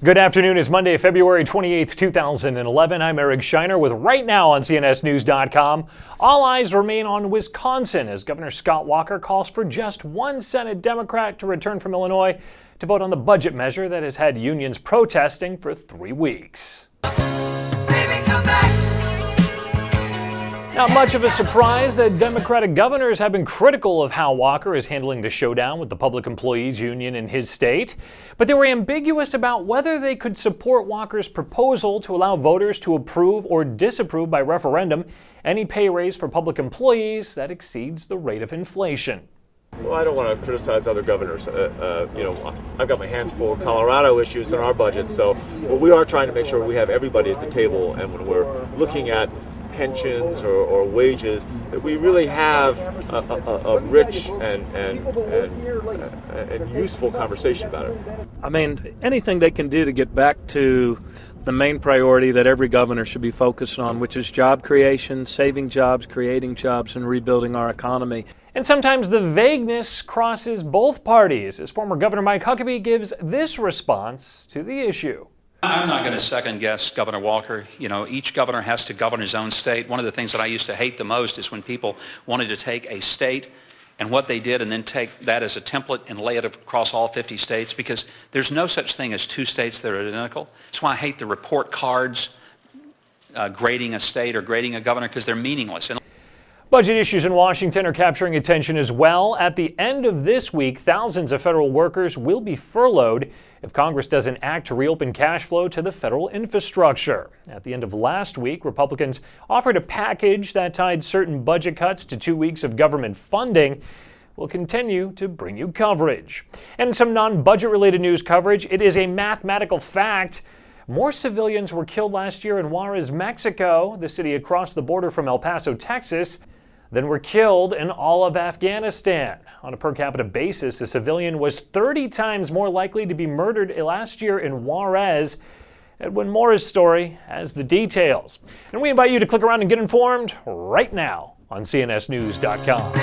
Good afternoon. It's Monday, February 28th, 2011. I'm Eric Shiner with Right Now on CNSnews.com. All eyes remain on Wisconsin as Governor Scott Walker calls for just one Senate Democrat to return from Illinois to vote on the budget measure that has had unions protesting for 3 weeks. Not much of a surprise that Democratic governors have been critical of how Walker is handling the showdown with the Public Employees Union in his state, but they were ambiguous about whether they could support Walker's proposal to allow voters to approve or disapprove by referendum any pay raise for public employees that exceeds the rate of inflation. Well, I don't want to criticize other governors. I've got my hands full of Colorado issues in our budget, so we are trying to make sure we have everybody at the table, and when we're looking at pensions or wages, that we really have a rich and useful conversation about it. I mean, anything they can do to get back to the main priority that every governor should be focused on, which is job creation, saving jobs, creating jobs, and rebuilding our economy. And sometimes the vagueness crosses both parties, as former Governor Mike Huckabee gives this response to the issue. I'm not going to second guess Governor Walker. You know, each governor has to govern his own state. One of the things that I used to hate the most is when people wanted to take a state and what they did and then take that as a template and lay it across all 50 states, because there's no such thing as two states that are identical. That's why I hate the report cards grading a state or grading a governor, because they're meaningless. Budget issues in Washington are capturing attention as well. At the end of this week, thousands of federal workers will be furloughed if Congress doesn't act to reopen cash flow to the federal infrastructure. At the end of last week, Republicans offered a package that tied certain budget cuts to 2 weeks of government funding. We'll continue to bring you coverage. And some non-budget related news coverage. It is a mathematical fact. More civilians were killed last year in Juarez, Mexico, the city across the border from El Paso, Texas, than were killed in all of Afghanistan. On a per capita basis, a civilian was 30 times more likely to be murdered last year in Juarez. Edwin Moore's story has the details. And we invite you to click around and get informed right now on CNSnews.com.